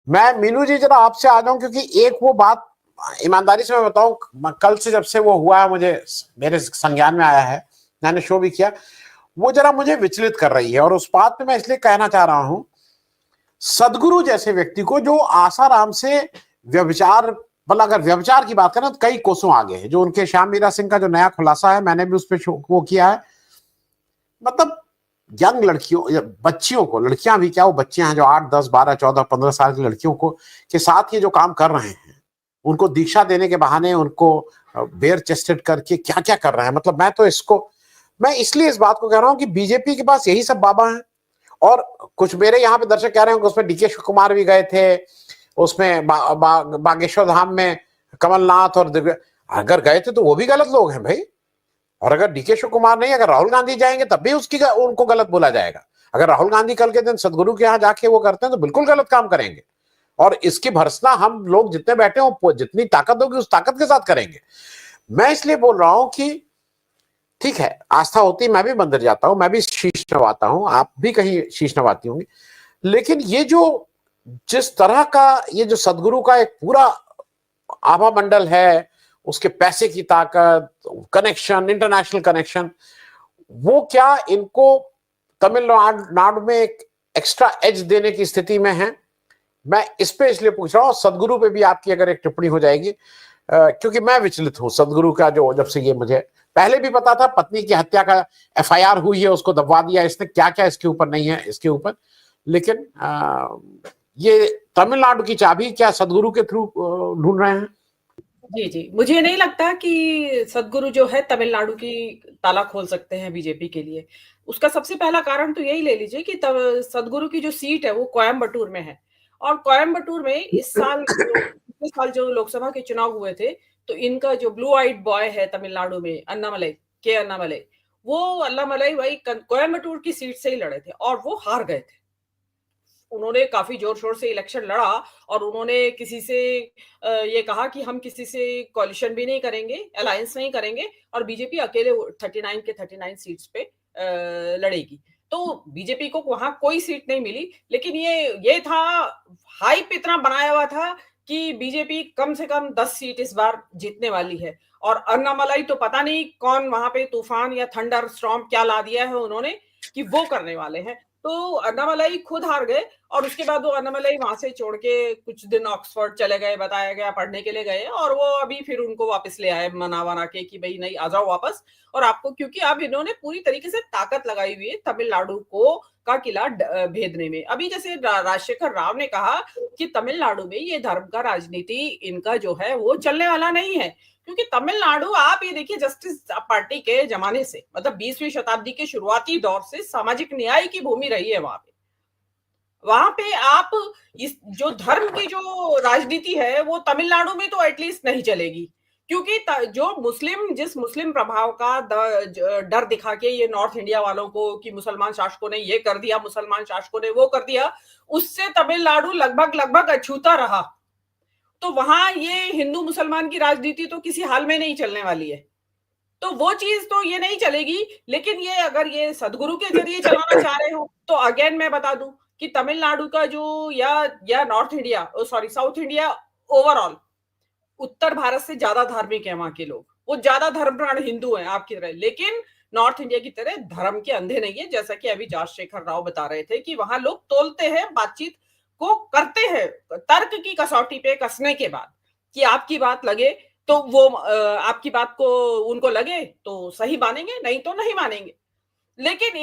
मैं मीनू जी जरा आपसे आ जाऊं, क्योंकि एक वो बात ईमानदारी से मैं बताऊं, कल से जब से वो हुआ है, मुझे मेरे संज्ञान में आया है, मैंने शो भी किया, वो जरा मुझे विचलित कर रही है। और उस बात पे मैं इसलिए कहना चाह रहा हूं, सदगुरु जैसे व्यक्ति को जो आसाराम से व्यभिचार, मतलब अगर व्यभिचार की बात करें तो कई कोसों आगे है, जो उनके श्याम मीरा सिंह का जो नया खुलासा है, मैंने भी उस पर वो किया है। मतलब यंग लड़कियों, बच्चियों को, लड़कियां भी क्या, वो बच्चियां हैं जो 8, 10, 12, 14, 15 साल की लड़कियों को के साथ ये जो काम कर रहे हैं, उनको दीक्षा देने के बहाने उनको बेयर चेस्टेड करके क्या क्या कर रहे हैं। मतलब मैं इसलिए इस बात को कह रहा हूं कि बीजेपी के पास यही सब बाबा हैं। और कुछ मेरे यहाँ पे दर्शक कह रहे हैं कि उसमें डीके शिव कुमार भी गए थे, उसमें बागेश्वर धाम में कमलनाथ और अगर गए थे तो वो भी गलत लोग हैं भाई। और अगर डीके शिव कुमार नहीं, अगर राहुल गांधी जाएंगे तब भी उनको गलत बोला जाएगा। अगर राहुल गांधी कल के दिन सदगुरु के यहाँ जाके वो करते हैं तो बिल्कुल गलत काम करेंगे। और इसकी भर्त्सना हम लोग जितने बैठे हो, जितनी ताकत होगी उस ताकत के साथ करेंगे। मैं इसलिए बोल रहा हूं कि ठीक है, आस्था होती, मैं भी मंदिर जाता हूं, मैं भी शीश नवाता हूं, आप भी कहीं शीश नवाती होंगी, लेकिन ये जो जिस तरह का ये जो सदगुरु का एक पूरा आभा मंडल है, उसके पैसे की ताकत, कनेक्शन, इंटरनेशनल कनेक्शन, वो क्या इनको तमिलनाडु में एक एक्स्ट्रा एज देने की स्थिति में है? मैं इस पे इसलिए पूछ रहा हूं। सदगुरु पे भी आपकी अगर एक टिप्पणी हो जाएगी, क्योंकि मैं विचलित हूं सदगुरु का, जो जब से ये मुझे पहले भी पता था, पत्नी की हत्या का एफआईआर हुई है, उसको दबवा दिया इसने, क्या क्या इसके ऊपर नहीं है इसके ऊपर, लेकिन ये तमिलनाडु की चाबी क्या सदगुरु के थ्रू ढूंढ रहे हैं? जी जी, मुझे नहीं लगता कि सदगुरु जो है तमिलनाडु की ताला खोल सकते हैं बीजेपी के लिए। उसका सबसे पहला कारण तो यही ले लीजिए कि सदगुरु की जो सीट है वो कोयम्बटूर में है। और कोयम्बटूर में पिछले साल जो लोकसभा के चुनाव हुए थे, तो इनका जो ब्लू आइड बॉय है तमिलनाडु में, अन्नामलई, वो अन्नामलई भाई कोयम्बटूर की सीट से ही लड़े थे और वो हार गए थे। उन्होंने काफी जोर शोर से इलेक्शन लड़ा और उन्होंने किसी से ये कहा कि हम किसी से कोalition भी नहीं करेंगे, अलायंस नहीं करेंगे और बीजेपी अकेले 39 के 39 सीट्स पे लड़ेगी। तो बीजेपी को वहां कोई सीट नहीं मिली, लेकिन ये था, हाइप इतना बनाया हुआ था कि बीजेपी कम से कम 10 सीट इस बार जीतने वाली है। और अन्नामलाई तो पता नहीं कौन वहां पे तूफान या थंडर स्टॉर्म क्या ला दिया है उन्होंने कि वो करने वाले हैं। तो अन्नामलाई खुद हार गए और उसके बाद वो अन्नामलाई वहां से छोड़ के कुछ दिन ऑक्सफोर्ड चले गए, बताया गया पढ़ने के लिए गए, और वो अभी फिर उनको वापस ले आए मना वना के कि भाई नहीं, आ जाओ वापस। और आपको, क्योंकि अब इन्होंने पूरी तरीके से ताकत लगाई हुई है तमिलनाडु को का किला भेदने में। अभी जैसे राजशेखर राव ने कहा कि तमिलनाडु में ये धर्म का राजनीति इनका जो है वो चलने वाला नहीं है, क्योंकि तमिलनाडु, आप ये देखिए, जस्टिस पार्टी के जमाने से, मतलब 20वीं शताब्दी के शुरुआती दौर से सामाजिक न्याय की भूमि रही है वहां पे आप इस जो धर्म की जो राजनीति है वो तमिलनाडु में तो एटलीस्ट नहीं चलेगी, क्योंकि जिस मुस्लिम प्रभाव का डर दिखा के ये नॉर्थ इंडिया वालों को कि मुसलमान शासकों ने ये कर दिया, मुसलमान शासकों ने वो कर दिया, उससे तमिलनाडु लगभग लगभग अछूता रहा। तो वहां ये हिंदू मुसलमान की राजनीति तो किसी हाल में नहीं चलने वाली है, तो वो चीज तो ये नहीं चलेगी। लेकिन ये अगर ये सदगुरु के जरिए चलाना चाह रहे हो तो अगेन मैं बता दूं कि तमिलनाडु का जो या north India, sorry south India overall, उत्तर भारत से ज्यादा धार्मिक है वहां के लोग, वो ज्यादा धर्मप्राण हिंदू हैं आपकी तरह, लेकिन नॉर्थ इंडिया की तरह धर्म के अंधे नहीं है। जैसा कि अभी राजशेखर राव बता रहे थे कि वहां लोग तोलते हैं, बातचीत को करते हैं तर्क की कसौटी पे कसने के बाद, कि आपकी बात लगे तो वो आपकी बात को उनको लगे तो सही मानेंगे, नहीं तो नहीं मानेंगे। लेकिन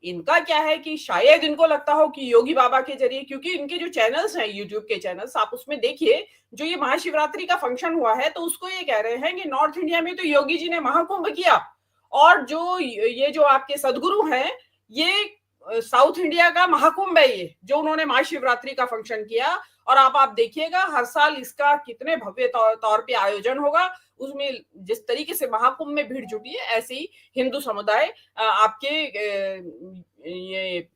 इनका क्या है कि शायद इनको लगता हो कि योगी बाबा के जरिए, क्योंकि इनके जो चैनल्स हैं, यूट्यूब के चैनल्स, आप उसमें देखिए, जो ये महाशिवरात्रि का फंक्शन हुआ है तो उसको ये कह रहे हैं कि नॉर्थ इंडिया में तो योगी जी ने महाकुंभ किया, और जो आपके सदगुरु हैं, ये साउथ इंडिया का महाकुंभ है, ये जो उन्होंने महाशिवरात्रि का फंक्शन किया। और आप देखिएगा हर साल इसका कितने भव्य तौर पे आयोजन होगा, उसमें जिस तरीके से महाकुंभ में भीड़ जुटी है, ऐसे ही हिंदू समुदाय आपके ये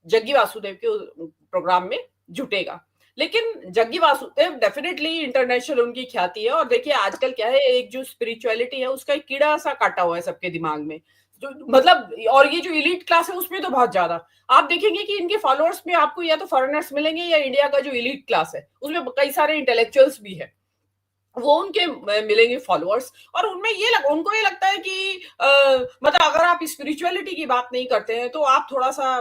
जग्गी वासुदेव के प्रोग्राम में जुटेगा। लेकिन जग्गी वासुदेव डेफिनेटली इंटरनेशनल उनकी ख्याति है, और देखिए आजकल क्या है, एक जो स्पिरिचुअलिटी है उसका एक कीड़ा सा काटा हुआ है सबके दिमाग में। मतलब, और ये जो इलीट क्लास है उसमें तो बहुत ज्यादा आप देखेंगे कि इनके फॉलोअर्स में आपको या तो फॉरेनर्स मिलेंगे या इंडिया का जो इलीट क्लास है उसमें कई सारे इंटेलेक्चुअल्स भी है, वो उनके मिलेंगे फॉलोअर्स। और उनमें उनको ये लगता है कि मतलब अगर आप स्पिरिचुअलिटी की बात नहीं करते हैं तो आप थोड़ा सा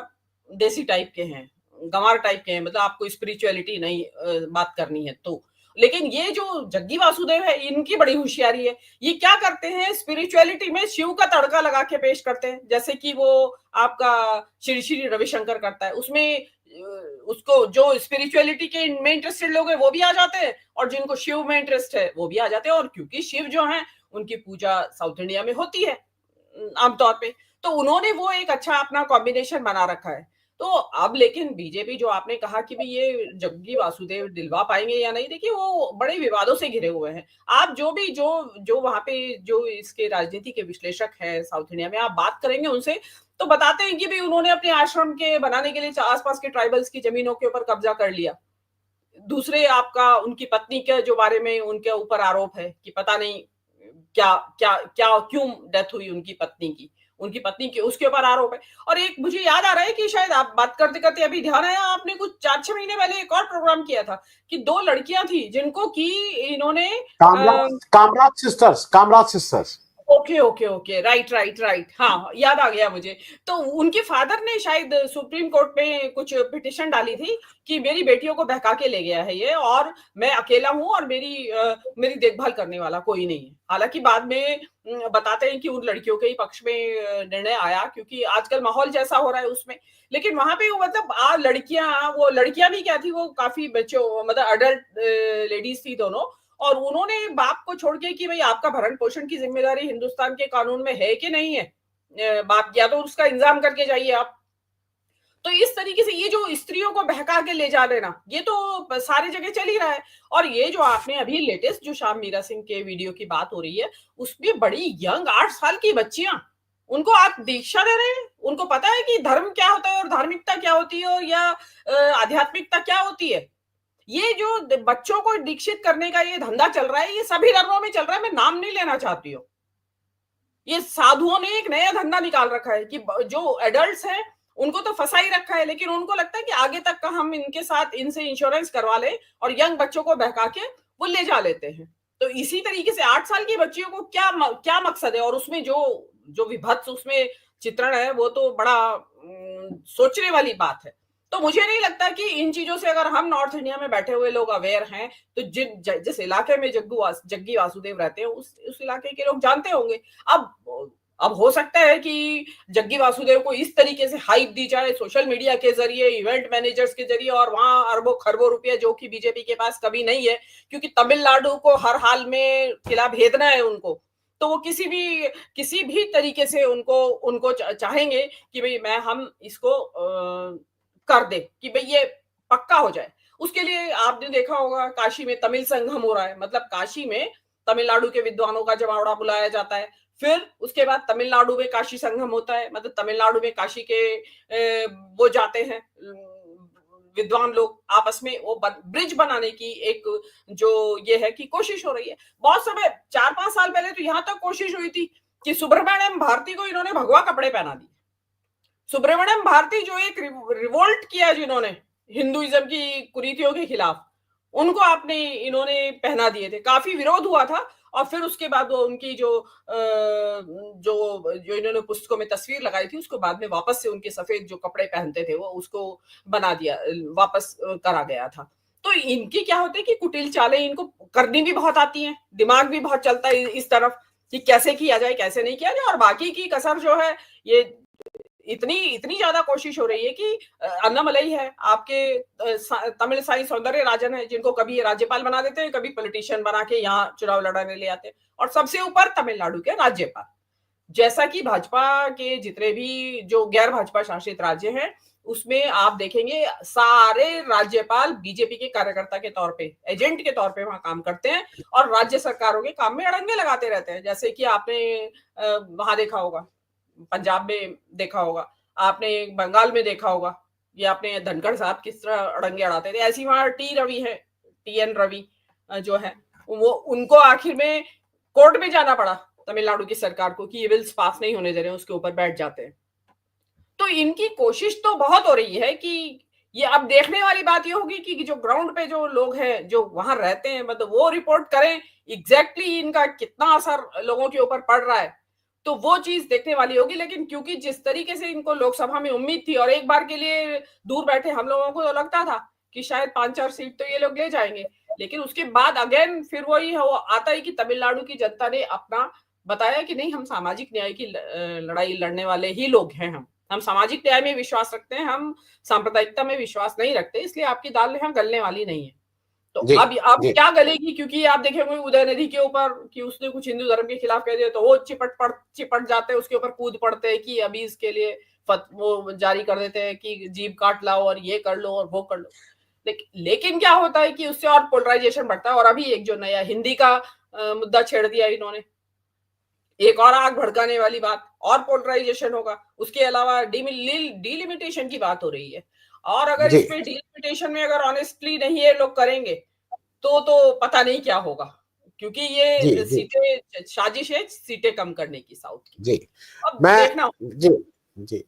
देसी टाइप के हैं, गंवार टाइप के हैं, मतलब आपको स्पिरिचुअलिटी नहीं बात करनी है तो। लेकिन ये जो जग्गी वासुदेव है इनकी बड़ी होशियारी है, ये क्या करते हैं स्पिरिचुअलिटी में शिव का तड़का लगा के पेश करते हैं, जैसे कि वो आपका श्री श्री रविशंकर करता है, उसमें उसको जो स्पिरिचुअलिटी के में इंटरेस्टेड लोग हैं वो भी आ जाते हैं और जिनको शिव में इंटरेस्ट है वो भी आ जाते हैं। और क्योंकि शिव जो है उनकी पूजा साउथ इंडिया में होती है आमतौर पे, तो उन्होंने वो एक अच्छा अपना कॉम्बिनेशन बना रखा है। तो अब लेकिन बीजेपी जो आपने कहा कि भाई ये जग्गी वासुदेव दिलवा पाएंगे या नहीं, देखिए वो बड़े विवादों से घिरे हुए हैं। आप जो भी जो जो वहां पे जो इसके राजनीति के विश्लेषक हैं साउथ इंडिया में, आप बात करेंगे उनसे तो बताते हैं कि भाई उन्होंने अपने आश्रम के बनाने के लिए आसपास के ट्राइबल्स की जमीनों के ऊपर कब्जा कर लिया। दूसरे आपका उनकी पत्नी के जो बारे में उनके ऊपर आरोप है कि पता नहीं क्या क्या क्या क्यों डेथ हुई उनकी पत्नी की उसके ऊपर आरोप है। और एक मुझे याद आ रहा है कि शायद आप बात करते करते अभी ध्यान आया, आपने कुछ 4-6 महीने पहले एक और प्रोग्राम किया था कि 2 लड़कियां थी जिनको की इन्होंने Kamaraj sisters. Okay okay okay, right right right, हाँ याद आ गया मुझे। तो उनके फादर ने शायद सुप्रीम कोर्ट में कुछ पिटिशन डाली थी कि मेरी बेटियों को बहका के ले गया है ये, और मैं अकेला हूं और मेरी देखभाल करने वाला कोई नहीं है। हालांकि बाद में बताते हैं कि उन लड़कियों के ही पक्ष में निर्णय आया, क्योंकि आजकल माहौल जैसा हो रहा है उसमें। लेकिन वहां पे मतलब लड़कियां भी क्या थी, वो काफी बच्चे मतलब अडल्ट लेडीज थी दोनों, और उन्होंने बाप को छोड़ के कि भाई आपका भरण पोषण की जिम्मेदारी हिंदुस्तान के कानून में है कि नहीं है, बाप या तो उसका इंतजाम करके जाइए आप। तो इस तरीके से ये जो स्त्रियों को बहका के ले जा लेना, ये तो सारी जगह चल ही रहा है। और ये जो आपने अभी लेटेस्ट जो शाम मीरा सिंह के वीडियो की बात हो रही है, उसमें बड़ी यंग 8 साल की बच्चियां, उनको आप दीक्षा दे रहे हैं, उनको पता है कि धर्म क्या होता है और धार्मिकता क्या होती है और या आध्यात्मिकता क्या होती है। ये जो बच्चों को दीक्षित करने का ये धंधा चल रहा है, ये सभी धर्मों में चल रहा है, मैं नाम नहीं लेना चाहती हूँ। ये साधुओं ने एक नया धंधा निकाल रखा है कि जो एडल्ट्स हैं उनको तो फंसा ही रखा है, लेकिन उनको लगता है कि आगे तक का हम इनके साथ इनसे इंश्योरेंस करवा लें और यंग बच्चों को बहका के वो ले जा लेते हैं। तो इसी तरीके से 8 साल की बच्चियों को क्या मकसद है, और उसमें जो जो विभत्स उसमें चित्रण है वो तो बड़ा सोचने वाली बात है। तो मुझे नहीं लगता कि इन चीजों से अगर हम नॉर्थ इंडिया में बैठे हुए लोग अवेयर हैं तो जिस इलाके में जग्गी वासुदेव रहते हैं उस इलाके के लोग जानते होंगे। अब हो सकता है कि जग्गी वासुदेव को इस तरीके से हाइप दी जाए सोशल मीडिया के जरिए, इवेंट मैनेजर्स के जरिए, और वहां अरबों खरबों रुपए जो कि बीजेपी के पास कभी नहीं है, क्योंकि तमिलनाडु को हर हाल में किला भेदना है उनको। तो वो किसी भी तरीके से उनको चाहेंगे कि भाई हम इसको कर दे कि भाई ये पक्का हो जाए। उसके लिए आपने देखा होगा काशी में तमिल संगम हो रहा है, मतलब काशी में तमिलनाडु के विद्वानों का जमावड़ा बुलाया जाता है, फिर उसके बाद तमिलनाडु में काशी संगम होता है, मतलब तमिलनाडु में काशी के वो जाते हैं विद्वान लोग आपस में, वो ब्रिज बनाने की एक जो ये है कि कोशिश हो रही है। बहुत समय 4-5 साल पहले तो यहां तक कोशिश हुई थी कि सुब्रमण्यम भारती को इन्होंने भगवा कपड़े पहना दिए। सुब्रमण्यम भारती जो एक रिवोल्ट किया जिन्होंने हिंदुइज्म की कुरीतियों के खिलाफ, उनको इन्होंने पहना दिए थे, काफी विरोध हुआ था। और फिर उसके बाद वो उनकी जो इन्होंने पुस्तकों में तस्वीर लगाई थी उसको बाद में वापस से उनके सफेद जो कपड़े पहनते थे वो उसको बना दिया, वापस करा गया था। तो इनकी क्या होता है कि कुटिल चालें इनको करनी भी बहुत आती हैं, दिमाग भी बहुत चलता है इस तरफ कि कैसे किया जाए कैसे नहीं किया जाए। और बाकी की कसर जो है ये इतनी ज्यादा कोशिश हो रही है कि अन्नामलई है, आपके तमिल साई सौंदर्य राजन है, जिनको कभी राज्यपाल बना देते हैं, कभी पॉलिटिशियन बना के यहाँ चुनाव लड़ाने ले आते हैं, और सबसे ऊपर तमिलनाडु के राज्यपाल। जैसा कि भाजपा के जितने भी जो गैर भाजपा शासित राज्य हैं उसमें आप देखेंगे सारे राज्यपाल बीजेपी के कार्यकर्ता के तौर पे, एजेंट के तौर पे वहां काम करते हैं और राज्य सरकारों के काम में अड़ंगे लगाते रहते हैं। जैसे कि आपने वहां देखा होगा, पंजाब में देखा होगा, आपने बंगाल में देखा होगा, ये आपने धनखड़ साहब किस तरह अड़ंगे अड़ाते थे, ऐसी वहां TN रवि जो है वो, उनको आखिर में कोर्ट में जाना पड़ा तमिलनाडु की सरकार को कि ये बिल्स पास नहीं होने दे रहे हैं, उसके ऊपर बैठ जाते हैं। तो इनकी कोशिश तो बहुत हो रही है कि ये अब देखने वाली बात ये होगी कि जो ग्राउंड पे जो लोग हैं, जो वहां रहते हैं, मतलब वो रिपोर्ट करें एग्जैक्टली इनका कितना असर लोगों के ऊपर पड़ रहा है, तो वो चीज देखने वाली होगी। लेकिन क्योंकि जिस तरीके से इनको लोकसभा में उम्मीद थी, और एक बार के लिए दूर बैठे हम लोगों को तो लगता था कि शायद 5-4 सीट तो ये लोग ले जाएंगे, लेकिन उसके बाद अगेन फिर वही वो आता है कि तमिलनाडु की जनता ने अपना बताया कि नहीं, हम सामाजिक न्याय की लड़ाई लड़ने वाले ही लोग हैं, हम सामाजिक न्याय में विश्वास रखते हैं, हम सांप्रदायिकता में विश्वास नहीं रखते, इसलिए आपकी दाल यहाँ गलने वाली नहीं है। तो जी अब जी क्या गलेगी, क्योंकि आप देखेंगे उदयनिधि के ऊपर कि उसने कुछ हिंदू धर्म के खिलाफ कह दिया तो वो चिपट जाते हैं, उसके ऊपर कूद पड़ते हैं कि अभी इसके लिए वो जारी कर देते हैं कि जीभ काट लाओ और ये कर लो और वो कर लो। लेकिन क्या होता है कि उससे और पोलराइजेशन बढ़ता है। और अभी एक जो नया हिंदी का मुद्दा छेड़ दिया इन्होंने, एक और आग भड़काने वाली बात, और पोलराइजेशन होगा। उसके अलावा डिलिमिटेशन की बात हो रही है, और अगर जी इस पे डिलिमिटेशन में अगर ऑनेस्टली नहीं ये लोग करेंगे तो पता नहीं क्या होगा, क्योंकि जी ये जी सीटें साजिश है सीटें कम करने की साउथ की। जी अब मैं देखना। जी जी